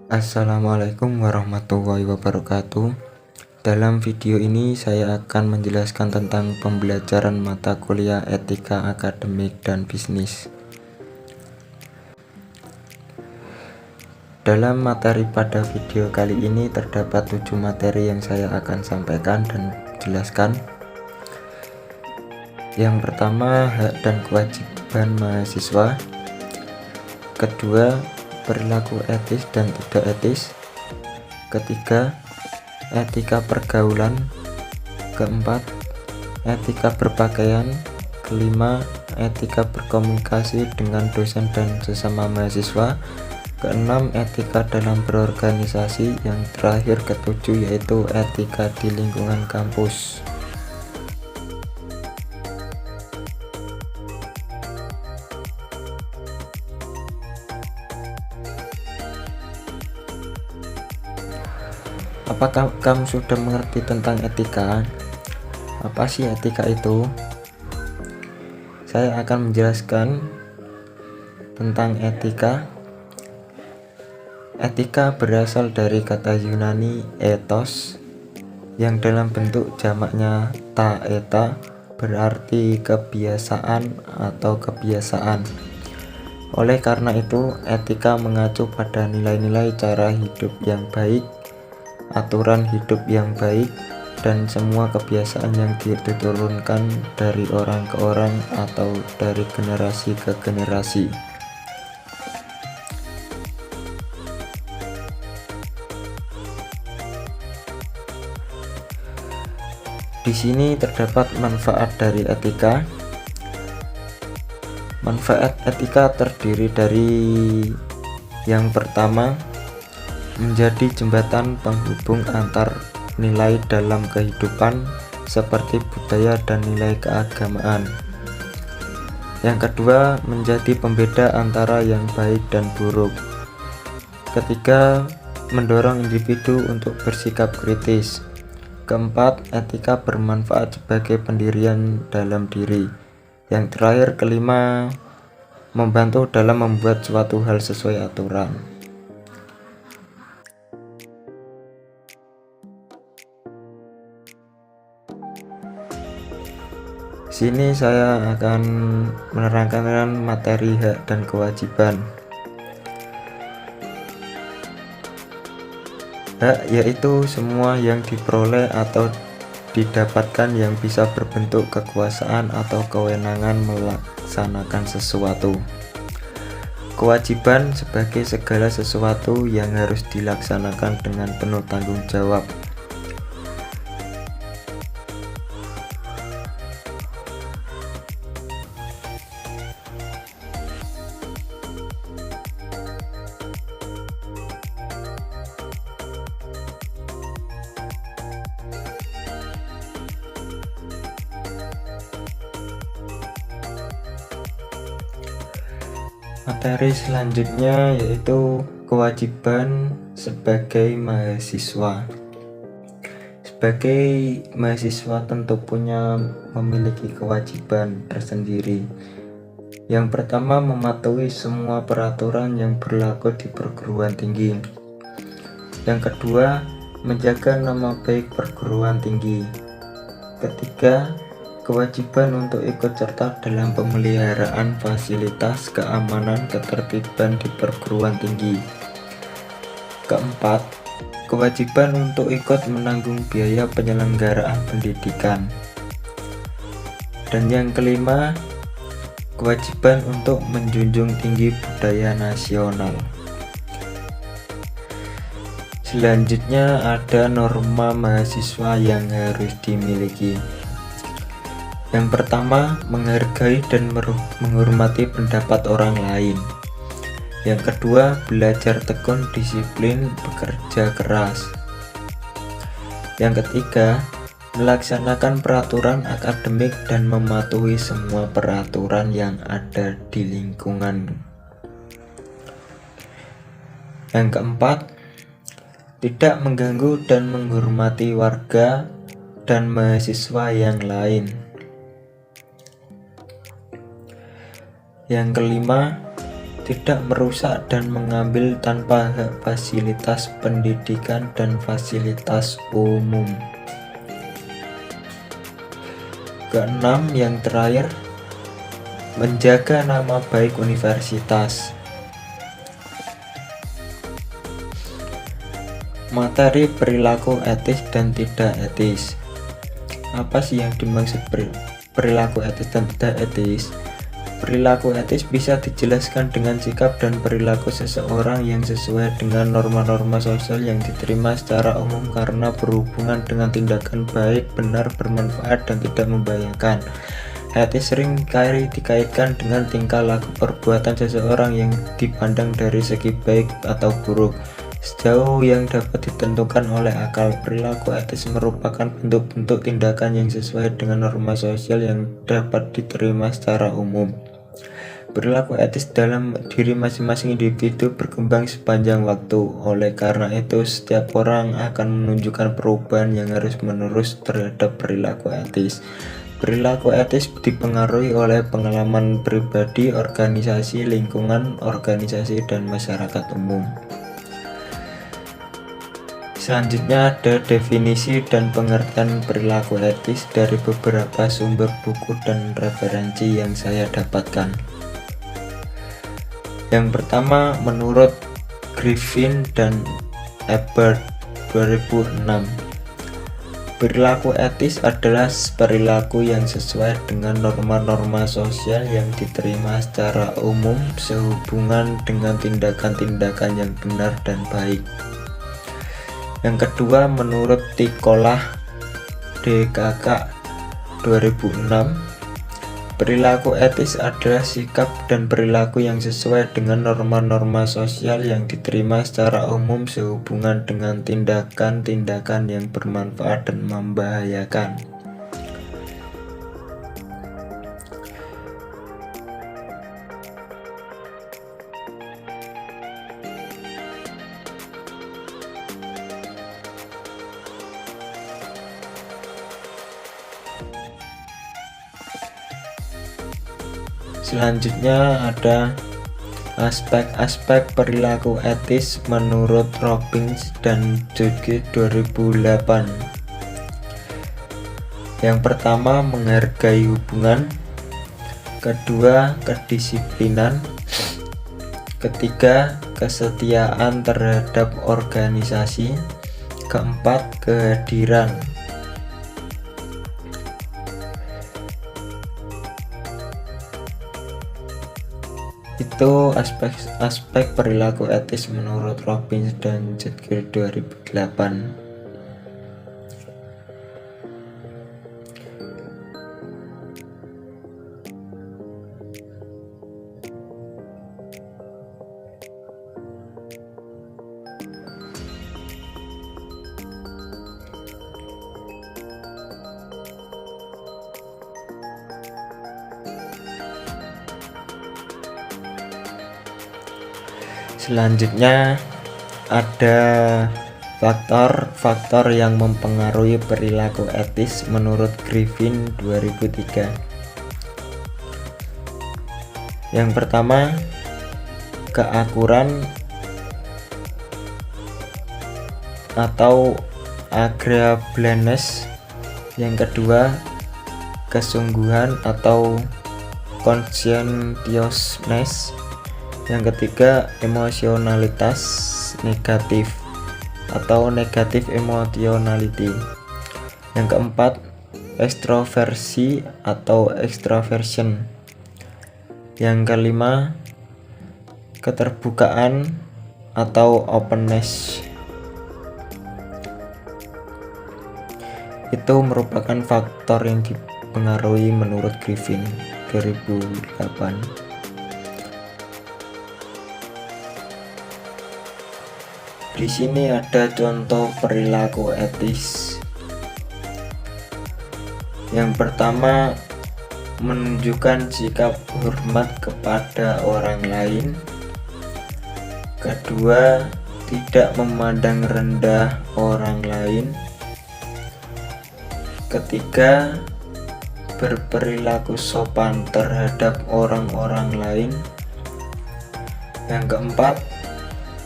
Assalamualaikum warahmatullahi wabarakatuh. Dalam video ini saya akan menjelaskan tentang pembelajaran mata kuliah etika akademik dan bisnis. Dalam materi pada video kali ini terdapat 7 materi yang saya akan sampaikan dan jelaskan. Yang pertama, hak dan kewajiban mahasiswa. Kedua, perilaku etis dan tidak etis. Ketiga, etika pergaulan. Keempat, etika berpakaian. Kelima, etika berkomunikasi dengan dosen dan sesama mahasiswa. Keenam, etika dalam berorganisasi. Yang terakhir, ketujuh, yaitu etika di lingkungan kampus. Apakah kamu sudah mengerti tentang etika? Apa sih etika itu? Saya akan menjelaskan tentang etika. Etika berasal dari kata Yunani ethos, yang dalam bentuk jamaknya ta eta, berarti kebiasaan atau kebiasaan. Oleh karena itu, etika mengacu pada nilai-nilai cara hidup yang baik, aturan hidup yang baik, dan semua kebiasaan yang diturunkan dari orang ke orang atau dari generasi ke generasi. Di sini terdapat manfaat dari etika. Manfaat etika terdiri dari yang pertama, menjadi jembatan penghubung antar nilai dalam kehidupan seperti budaya dan nilai keagamaan. Yang kedua, menjadi pembeda antara yang baik dan buruk. Ketiga, mendorong individu untuk bersikap kritis. Keempat, etika bermanfaat sebagai pendirian dalam diri. Yang terakhir, kelima, membantu dalam membuat suatu hal sesuai aturan. Sini saya akan menerangkan materi hak dan kewajiban. Hak yaitu semua yang diperoleh atau didapatkan yang bisa berbentuk kekuasaan atau kewenangan melaksanakan sesuatu. Kewajiban sebagai segala sesuatu yang harus dilaksanakan dengan penuh tanggung jawab. Materi selanjutnya yaitu kewajiban sebagai mahasiswa. Sebagai mahasiswa tentu memiliki kewajiban tersendiri. Yang pertama, mematuhi semua peraturan yang berlaku di perguruan tinggi. Yang kedua, menjaga nama baik perguruan tinggi. Ketiga, kewajiban untuk ikut serta dalam pemeliharaan fasilitas keamanan ketertiban di perguruan tinggi. Keempat, kewajiban untuk ikut menanggung biaya penyelenggaraan pendidikan. Dan yang kelima, kewajiban untuk menjunjung tinggi budaya nasional. Selanjutnya ada norma mahasiswa yang harus dimiliki. Yang pertama, menghargai dan menghormati pendapat orang lain. Yang kedua, belajar tekun, disiplin, bekerja keras. Yang ketiga, melaksanakan peraturan akademik dan mematuhi semua peraturan yang ada di lingkungan. Yang keempat, tidak mengganggu dan menghormati warga dan mahasiswa yang lain. Yang kelima, tidak merusak dan mengambil tanpa hak fasilitas pendidikan dan fasilitas umum. Keenam, yang terakhir, menjaga nama baik universitas. Materi perilaku etis dan tidak etis. Apa sih yang dimaksud perilaku etis dan tidak etis? Perilaku etis bisa dijelaskan dengan sikap dan perilaku seseorang yang sesuai dengan norma-norma sosial yang diterima secara umum karena berhubungan dengan tindakan baik, benar, bermanfaat, dan tidak membahayakan. Etis sering kali dikaitkan dengan tingkah laku perbuatan seseorang yang dipandang dari segi baik atau buruk. Sejauh yang dapat ditentukan oleh akal, perilaku etis merupakan bentuk-bentuk tindakan yang sesuai dengan norma sosial yang dapat diterima secara umum. Perilaku etis dalam diri masing-masing individu berkembang sepanjang waktu. Oleh karena itu, setiap orang akan menunjukkan perubahan yang harus-menerus terhadap perilaku etis. Perilaku etis dipengaruhi oleh pengalaman pribadi, organisasi, lingkungan, organisasi, dan masyarakat umum. Selanjutnya ada definisi dan pengertian perilaku etis dari beberapa sumber buku dan referensi yang saya dapatkan. Yang pertama, menurut Griffin dan Ebert 2006, perilaku etis adalah perilaku yang sesuai dengan norma-norma sosial yang diterima secara umum sehubungan dengan tindakan-tindakan yang benar dan baik. Yang kedua, menurut Tikolah DKK 2006, perilaku etis adalah sikap dan perilaku yang sesuai dengan norma-norma sosial yang diterima secara umum sehubungan dengan tindakan-tindakan yang bermanfaat dan membahayakan. Selanjutnya ada aspek-aspek perilaku etis menurut Robbins dan Judge 2008. Yang pertama, menghargai hubungan. Kedua, kedisiplinan. Ketiga, kesetiaan terhadap organisasi. Keempat, kehadiran. Itu aspek perilaku etis menurut Robbins dan Judge 2008. Selanjutnya ada faktor-faktor yang mempengaruhi perilaku etis menurut Griffin 2003. Yang pertama, keakuran atau agreeableness. Yang kedua, kesungguhan atau conscientiousness. Yang ketiga, emosionalitas negatif atau negative emotionality. Yang keempat, ekstroversi atau extraversion. Yang kelima, keterbukaan atau openness. Itu merupakan faktor yang dipengaruhi menurut Griffin 2008. Di sini ada contoh perilaku etis. Yang pertama, menunjukkan sikap hormat kepada orang lain. Kedua, tidak memandang rendah orang lain. Ketiga, berperilaku sopan terhadap orang-orang lain. Yang keempat,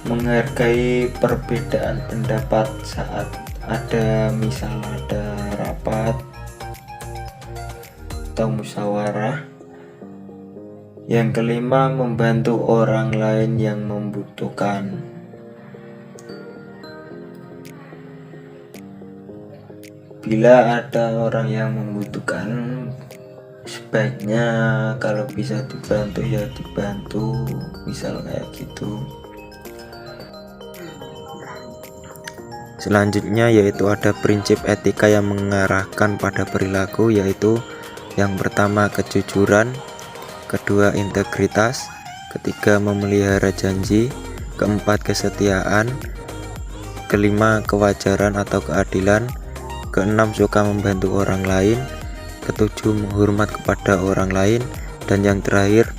menghargai perbedaan pendapat saat ada rapat atau musyawarah. Yang kelima, membantu orang lain yang membutuhkan. Bila ada orang yang membutuhkan, sebaiknya kalau bisa dibantu ya dibantu, misal kayak gitu. Selanjutnya yaitu ada prinsip etika yang mengarahkan pada perilaku, yaitu yang pertama kejujuran, kedua integritas, ketiga memelihara janji, keempat kesetiaan, kelima kewajaran atau keadilan, keenam suka membantu orang lain, ketujuh menghormat kepada orang lain, dan yang terakhir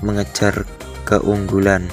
mengejar keunggulan.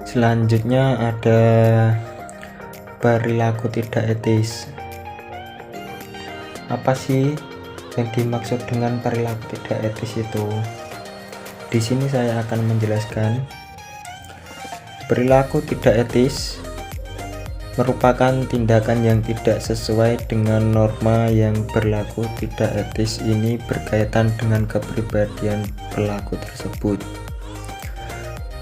Selanjutnya ada perilaku tidak etis. Apa sih yang dimaksud dengan perilaku tidak etis itu? Di sini saya akan menjelaskan. Perilaku tidak etis merupakan tindakan yang tidak sesuai dengan norma yang berlaku. Tidak etis ini berkaitan dengan kepribadian pelaku tersebut.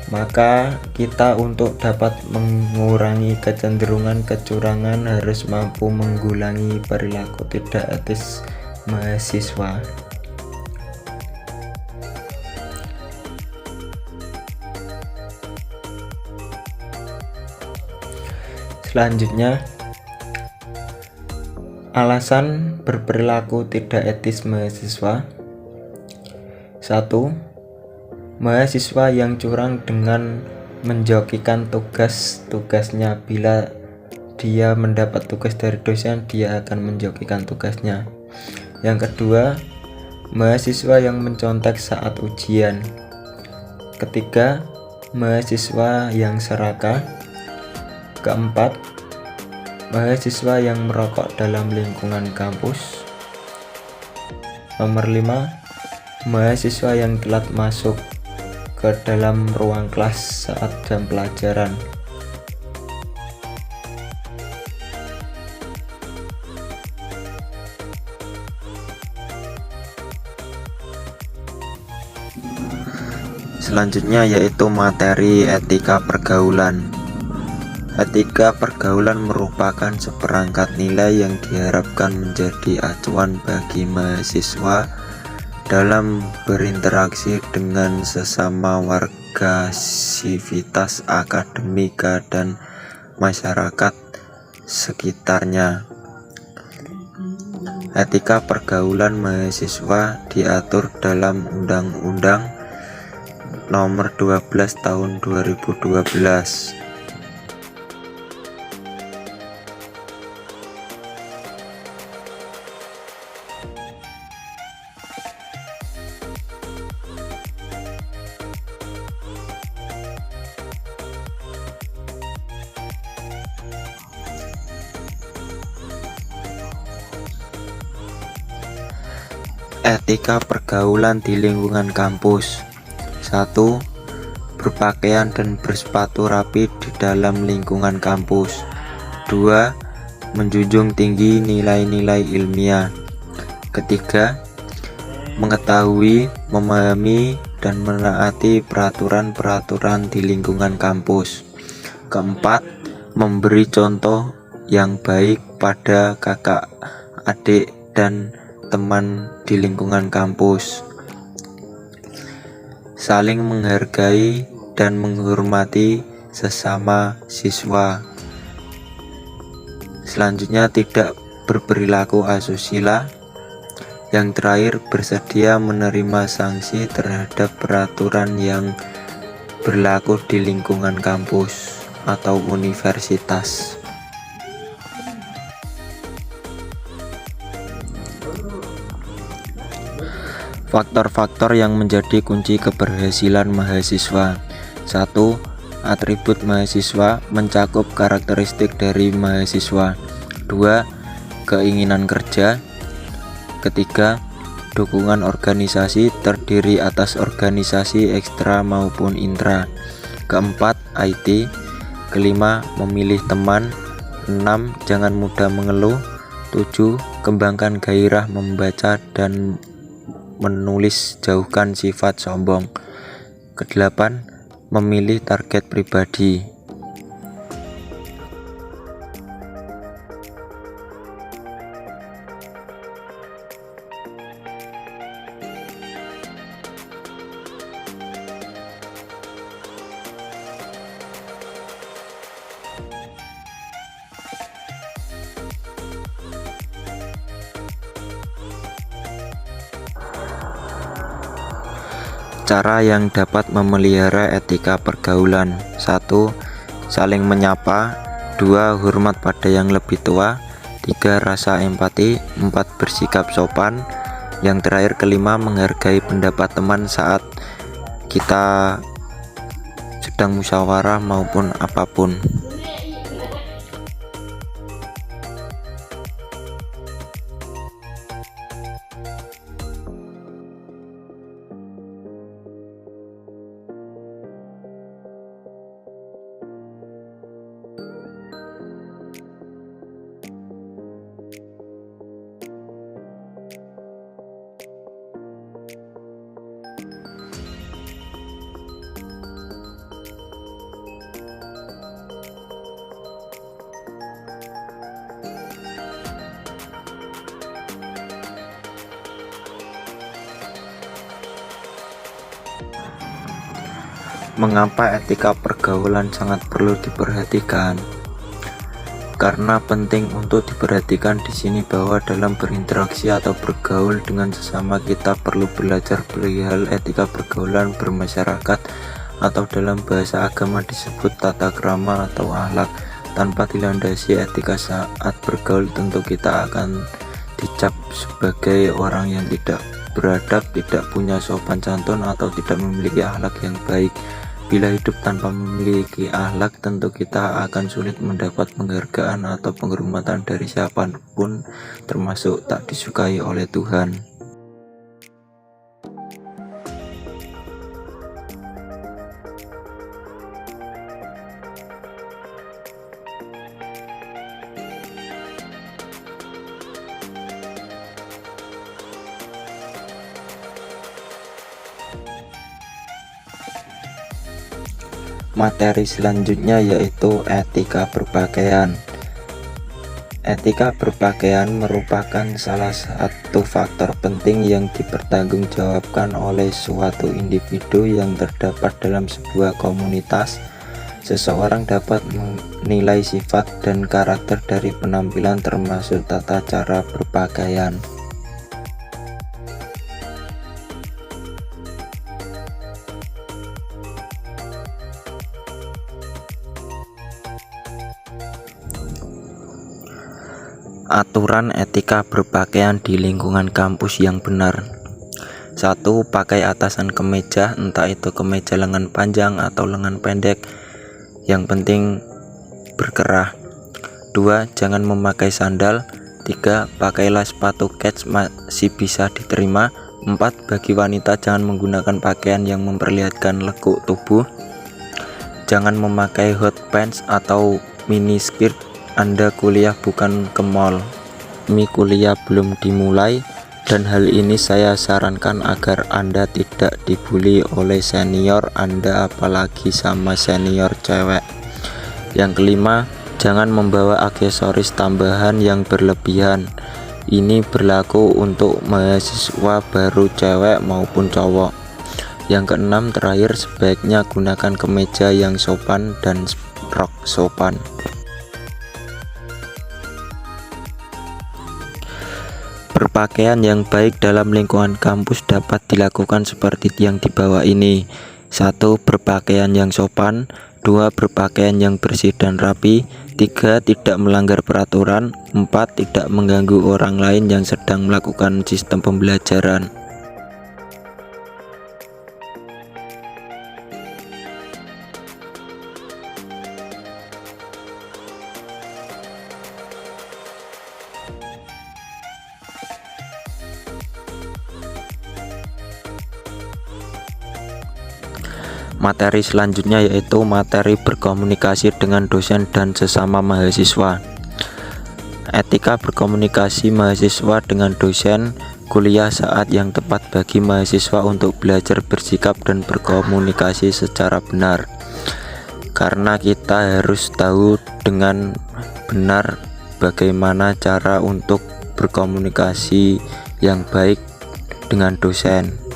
Maka kita untuk dapat mengurangi kecenderungan kecurangan harus mampu menggulangi perilaku tidak etis mahasiswa. Selanjutnya, alasan berperilaku tidak etis mahasiswa. 1. Mahasiswa yang curang dengan menjokikan tugasnya. Bila dia mendapat tugas dari dosen, dia akan menjokikan tugasnya. Yang kedua, mahasiswa yang mencontek saat ujian. Ketiga, mahasiswa yang serakah. Keempat, mahasiswa yang merokok dalam lingkungan kampus. Nomor 5, mahasiswa yang telat masuk ke dalam ruang kelas saat jam pelajaran. Selanjutnya yaitu materi etika pergaulan. Etika pergaulan merupakan seperangkat nilai yang diharapkan menjadi acuan bagi mahasiswa dalam berinteraksi dengan sesama warga, sivitas akademika, dan masyarakat sekitarnya. Etika pergaulan mahasiswa diatur dalam Undang-Undang Nomor 12 Tahun 2012. Etika pergaulan di lingkungan kampus. 1. Berpakaian dan bersepatu rapi di dalam lingkungan kampus. 2. Menjunjung tinggi nilai-nilai ilmiah. Ketiga, mengetahui, memahami, dan menaati peraturan-peraturan di lingkungan kampus. Keempat, memberi contoh yang baik pada kakak, adik, dan teman di lingkungan kampus. Saling menghargai dan menghormati sesama siswa. Selanjutnya, tidak berperilaku asusila. Yang terakhir, bersedia menerima sanksi terhadap peraturan yang berlaku di lingkungan kampus. atau universitas. Faktor-faktor yang menjadi kunci keberhasilan mahasiswa. 1. Atribut mahasiswa mencakup karakteristik dari mahasiswa. 2. Keinginan kerja. Ketiga, dukungan organisasi terdiri atas organisasi ekstra maupun intra. Keempat, IT. Kelima, memilih teman. 6. Jangan mudah mengeluh. 7. Kembangkan gairah membaca dan menulis, jauhkan sifat sombong. Kedelapan, memilih target pribadi. Cara yang dapat memelihara etika pergaulan. 1. Saling menyapa. 2. Hormat pada yang lebih tua. 3. Rasa empati. 4. Bersikap sopan. Yang terakhir, kelima, menghargai pendapat teman saat kita sedang musyawarah maupun apapun. Mengapa etika pergaulan sangat perlu diperhatikan? Karena penting untuk diperhatikan di sini bahwa dalam berinteraksi atau bergaul dengan sesama kita perlu belajar perihal etika pergaulan bermasyarakat, atau dalam bahasa agama disebut tata krama atau akhlak. Tanpa dilandasi etika saat bergaul, tentu kita akan dicap sebagai orang yang tidak beradab, tidak punya sopan santun, atau tidak memiliki akhlak yang baik. Bila hidup tanpa memiliki akhlak, tentu kita akan sulit mendapat penghargaan atau penghormatan dari siapapun, termasuk tak disukai oleh Tuhan. Materi selanjutnya yaitu etika berpakaian. Etika berpakaian merupakan salah satu faktor penting yang dipertanggungjawabkan oleh suatu individu yang terdapat dalam sebuah komunitas. Seseorang dapat menilai sifat dan karakter dari penampilan, termasuk tata cara berpakaian. Aturan etika berpakaian di lingkungan kampus yang benar. 1. Pakai atasan kemeja, entah itu kemeja lengan panjang atau lengan pendek, yang penting berkerah. 2. Jangan memakai sandal. 3. Pakailah sepatu kets, masih bisa diterima. 4. Bagi wanita, jangan menggunakan pakaian yang memperlihatkan lekuk tubuh. Jangan memakai hot pants atau mini skirt. Anda kuliah bukan ke mall. Kuliah belum dimulai, dan hal ini saya sarankan agar Anda tidak dibully oleh senior Anda, apalagi sama senior cewek. Yang kelima, jangan membawa aksesoris tambahan yang berlebihan. Ini berlaku untuk mahasiswa baru cewek maupun cowok. Yang keenam, terakhir, sebaiknya gunakan kemeja yang sopan dan rok sopan. Berpakaian yang baik dalam lingkungan kampus dapat dilakukan seperti yang di bawah ini. 1. Berpakaian yang sopan. 2. Berpakaian yang bersih dan rapi. 3. Tidak melanggar peraturan. 4. Tidak mengganggu orang lain yang sedang melakukan sistem pembelajaran. Materi selanjutnya yaitu materi berkomunikasi dengan dosen dan sesama mahasiswa. Etika berkomunikasi mahasiswa dengan dosen. Kuliah saat yang tepat bagi mahasiswa untuk belajar bersikap dan berkomunikasi secara benar. Karena kita harus tahu dengan benar bagaimana cara untuk berkomunikasi yang baik dengan dosen.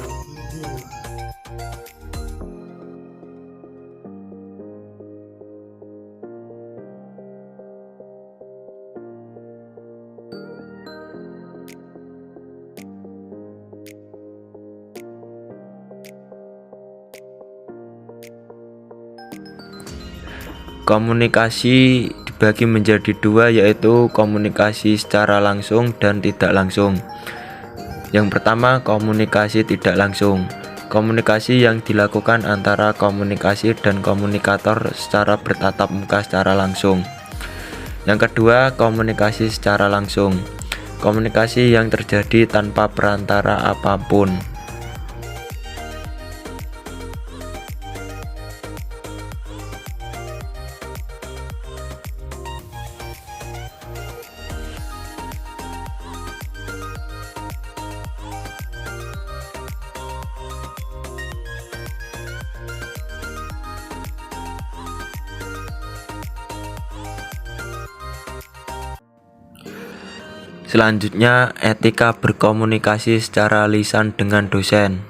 Komunikasi dibagi menjadi dua, yaitu komunikasi secara langsung dan tidak langsung. Yang pertama, komunikasi tidak langsung. Komunikasi yang dilakukan antara komunikasi dan komunikator secara bertatap muka secara langsung. Yang kedua, komunikasi secara langsung. Komunikasi yang terjadi tanpa perantara apapun. Selanjutnya, etika berkomunikasi secara lisan dengan dosen.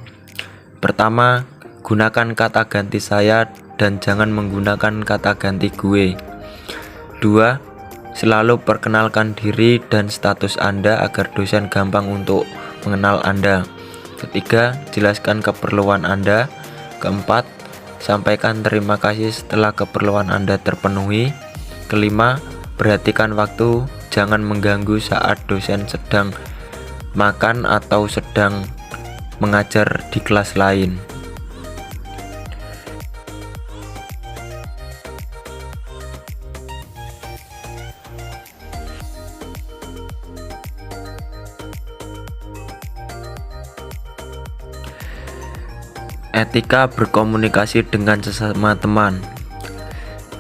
Pertama, gunakan kata ganti saya dan jangan menggunakan kata ganti gue. 2. Selalu perkenalkan diri dan status Anda agar dosen gampang untuk mengenal Anda. 3. Jelaskan keperluan Anda. 4. Sampaikan terima kasih setelah keperluan Anda terpenuhi. 5. Perhatikan waktu. Jangan mengganggu saat dosen sedang makan atau sedang mengajar di kelas lain. Etika berkomunikasi dengan sesama teman.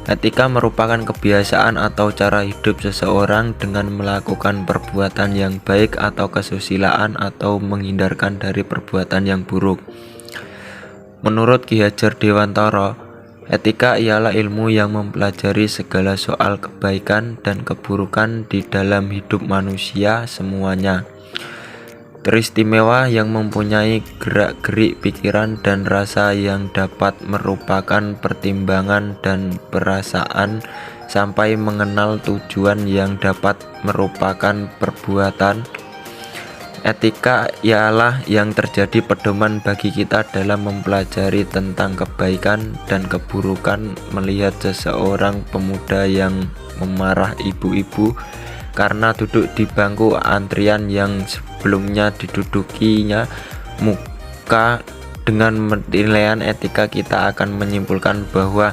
Etika merupakan kebiasaan atau cara hidup seseorang dengan melakukan perbuatan yang baik atau kesusilaan atau menghindarkan dari perbuatan yang buruk. Menurut Ki Hajar Dewantara, etika ialah ilmu yang mempelajari segala soal kebaikan dan keburukan di dalam hidup manusia semuanya. Teristimewa yang mempunyai gerak-gerik pikiran dan rasa yang dapat merupakan pertimbangan dan perasaan sampai mengenal tujuan yang dapat merupakan perbuatan. Etika ialah yang terjadi pedoman bagi kita dalam mempelajari tentang kebaikan dan keburukan. Melihat seseorang pemuda yang memarah ibu-ibu karena duduk di bangku antrian yang sebelumnya didudukinya, maka dengan penilaian etika kita akan menyimpulkan bahwa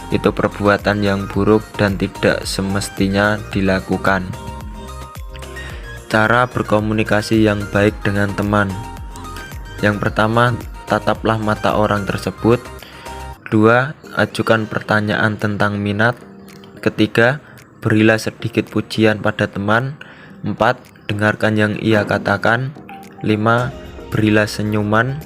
itu perbuatan yang buruk dan tidak semestinya dilakukan. Cara berkomunikasi yang baik dengan teman. Yang pertama, tataplah mata orang tersebut. 2. Ajukan pertanyaan tentang minat. 3. Berilah sedikit pujian pada teman. 4. Dengarkan yang ia katakan. 5. Berilah senyuman.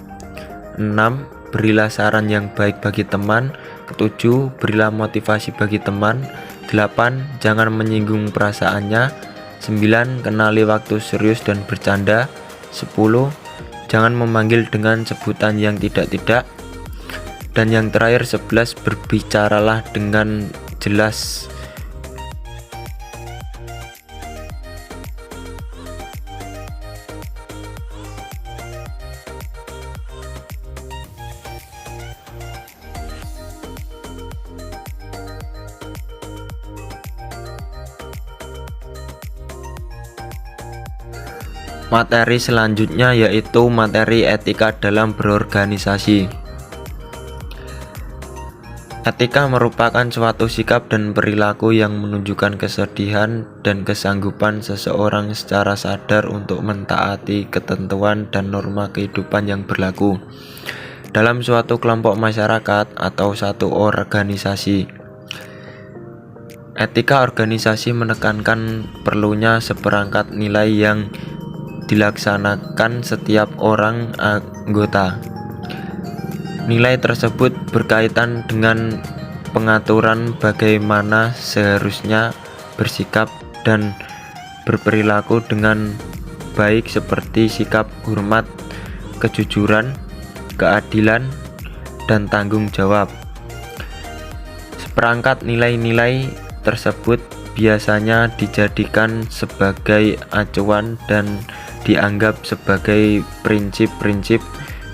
6. Berilah saran yang baik bagi teman. 7. Berilah motivasi bagi teman. 8. Jangan menyinggung perasaannya. 9. Kenali waktu serius dan bercanda. 10. Jangan memanggil dengan sebutan yang tidak-tidak. Dan yang terakhir 11. Berbicaralah dengan jelas. Materi selanjutnya yaitu materi etika dalam berorganisasi. Etika merupakan suatu sikap dan perilaku yang menunjukkan kesedihan dan kesanggupan seseorang secara sadar untuk mentaati ketentuan dan norma kehidupan yang berlaku dalam suatu kelompok masyarakat atau satu organisasi. Etika organisasi menekankan perlunya seperangkat nilai yang dilaksanakan setiap orang anggota. Nilai tersebut berkaitan dengan pengaturan bagaimana seharusnya bersikap dan berperilaku dengan baik seperti sikap hormat, kejujuran, keadilan, dan tanggung jawab. Seperangkat nilai-nilai tersebut biasanya dijadikan sebagai acuan dan dianggap sebagai prinsip-prinsip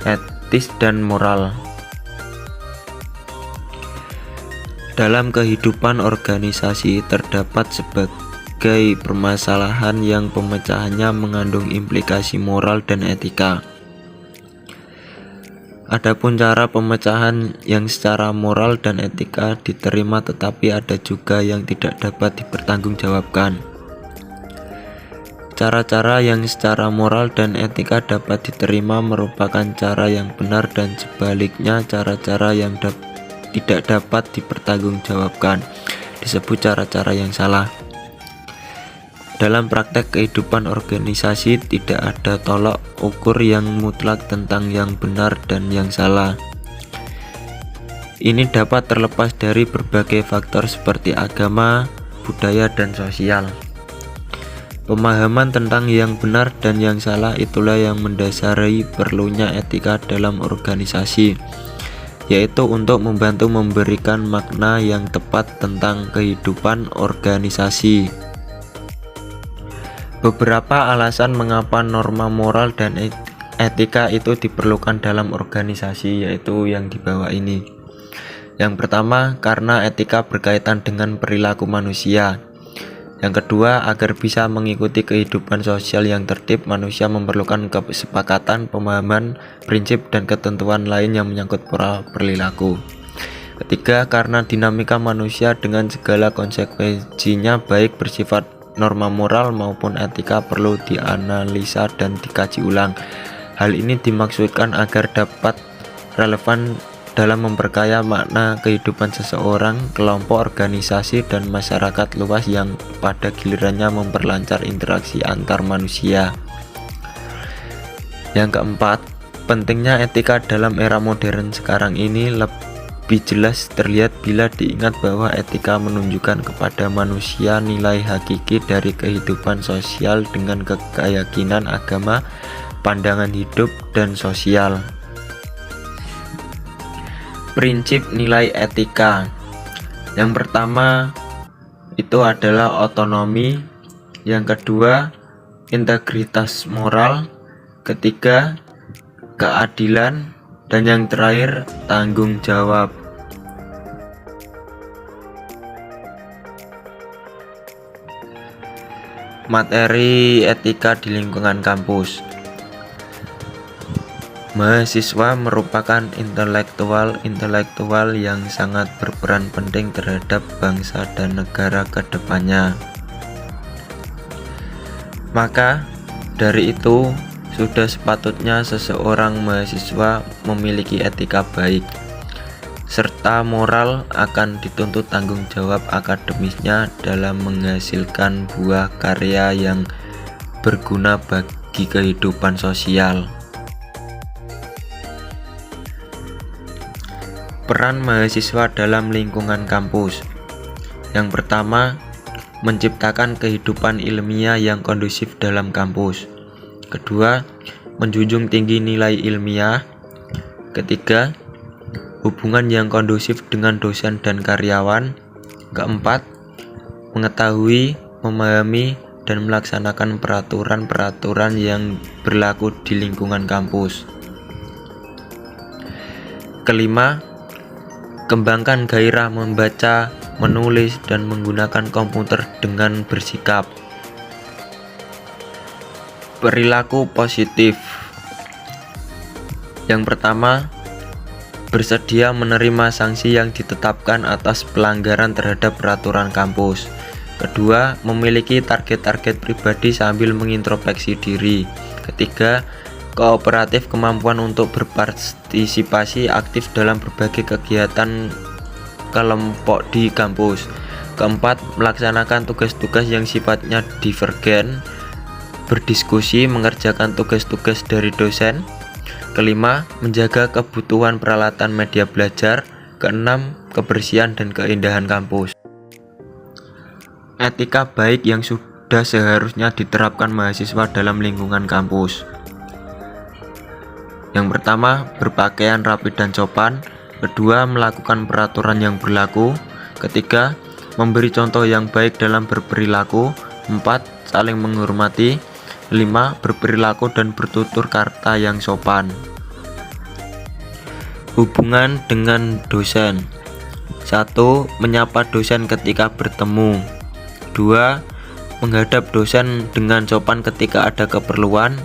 etis dan moral. Dalam kehidupan organisasi terdapat sebagai permasalahan yang pemecahannya mengandung implikasi moral dan etika. Adapun cara pemecahan yang secara moral dan etika diterima, tetapi ada juga yang tidak dapat dipertanggungjawabkan. Cara-cara yang secara moral dan etika dapat diterima merupakan cara yang benar, dan sebaliknya cara-cara yang tidak dapat dipertanggungjawabkan disebut cara-cara yang salah. Dalam praktek kehidupan organisasi tidak ada tolak ukur yang mutlak tentang yang benar dan yang salah. Ini dapat terlepas dari berbagai faktor seperti agama, budaya, dan sosial. Pemahaman tentang yang benar dan yang salah itulah yang mendasari perlunya etika dalam organisasi, yaitu untuk membantu memberikan makna yang tepat tentang kehidupan organisasi. Beberapa alasan mengapa norma moral dan etika itu diperlukan dalam organisasi yaitu yang di bawah ini. Yang pertama, karena etika berkaitan dengan perilaku manusia. Yang kedua, agar bisa mengikuti kehidupan sosial yang tertib, manusia memerlukan kesepakatan, pemahaman, prinsip, dan ketentuan lain yang menyangkut pola perilaku. Ketiga, karena dinamika manusia dengan segala konsekuensinya baik bersifat norma moral maupun etika perlu dianalisa dan dikaji ulang. Hal ini dimaksudkan agar dapat relevan dalam memperkaya makna kehidupan seseorang, kelompok, organisasi, dan masyarakat luas yang pada gilirannya memperlancar interaksi antar manusia. Yang keempat, pentingnya etika dalam era modern sekarang ini lebih jelas terlihat bila diingat bahwa etika menunjukkan kepada manusia nilai hakiki dari kehidupan sosial dengan keyakinan agama, pandangan hidup, dan sosial. Prinsip nilai etika. Yang pertama itu adalah otonomi, yang kedua integritas moral, ketiga keadilan, dan yang terakhir tanggung jawab. Materi etika di lingkungan kampus. Mahasiswa merupakan intelektual yang sangat berperan penting terhadap bangsa dan negara ke depannya. Maka dari itu, sudah sepatutnya seseorang mahasiswa memiliki etika baik, serta moral akan dituntut tanggung jawab akademisnya dalam menghasilkan buah karya yang berguna bagi kehidupan sosial. Peran mahasiswa dalam lingkungan kampus. Yang pertama, menciptakan kehidupan ilmiah yang kondusif dalam kampus. Kedua, menjunjung tinggi nilai ilmiah. Ketiga, hubungan yang kondusif dengan dosen dan karyawan. Keempat, mengetahui, memahami, dan melaksanakan peraturan-peraturan yang berlaku di lingkungan kampus. Kelima, kembangkan gairah membaca, menulis, dan menggunakan komputer dengan bersikap. Perilaku positif. Yang pertama, bersedia menerima sanksi yang ditetapkan atas pelanggaran terhadap peraturan kampus. Kedua, memiliki target-target pribadi sambil mengintrospeksi diri. Ketiga, kooperatif, kemampuan untuk berpartisipasi aktif dalam berbagai kegiatan kelompok di kampus. Keempat, melaksanakan tugas-tugas yang sifatnya divergen, berdiskusi, mengerjakan tugas-tugas dari dosen. Kelima, menjaga kebutuhan peralatan media belajar. Keenam, kebersihan dan keindahan kampus. Etika baik yang sudah seharusnya diterapkan mahasiswa dalam lingkungan kampus. Yang pertama, berpakaian rapi dan sopan. Kedua, melakukan peraturan yang berlaku. Ketiga, memberi contoh yang baik dalam berperilaku. 4, saling menghormati. 5, berperilaku dan bertutur kata yang sopan. Hubungan dengan dosen. 1, menyapa dosen ketika bertemu. 2, menghadap dosen dengan sopan ketika ada keperluan.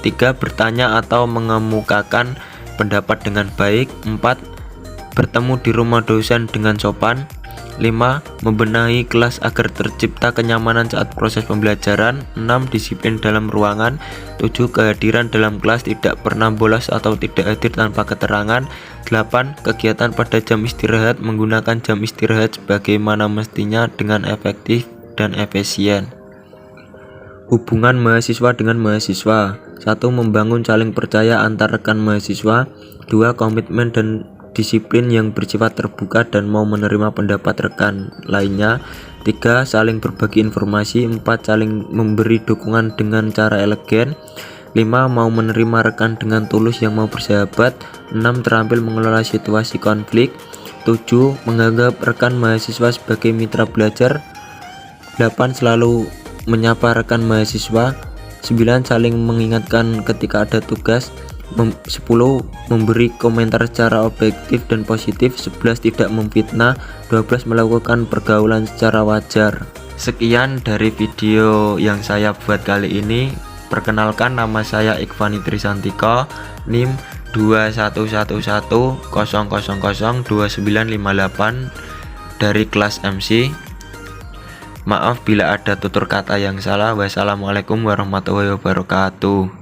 3, bertanya atau mengemukakan pendapat dengan baik. 4, bertemu di rumah dosen dengan sopan. 5, membenahi kelas agar tercipta kenyamanan saat proses pembelajaran. 6, disiplin dalam ruangan. 7, kehadiran dalam kelas, tidak pernah bolos atau tidak hadir tanpa keterangan. 8, kegiatan pada jam istirahat, menggunakan jam istirahat sebagaimana mestinya dengan efektif dan efisien. Hubungan mahasiswa dengan mahasiswa. 1, membangun saling percaya antar rekan mahasiswa. 2, komitmen dan disiplin yang bersifat terbuka dan mau menerima pendapat rekan lainnya. 3, saling berbagi informasi. 4, saling memberi dukungan dengan cara elegan. 5, mau menerima rekan dengan tulus yang mau bersahabat. 6, terampil mengelola situasi konflik. 7, menganggap rekan mahasiswa sebagai mitra belajar. 8, selalu menyapa rekan mahasiswa. 9, saling mengingatkan ketika ada tugas. 10, memberi komentar secara objektif dan positif. 11, tidak memfitnah. 12, melakukan pergaulan secara wajar. Sekian dari video yang saya buat kali ini. Perkenalkan, nama saya Ikhwani Trisantiko, NIM 211100002958 dari kelas MC. Maaf bila ada tutur kata yang salah. Wassalamualaikum warahmatullahi wabarakatuh.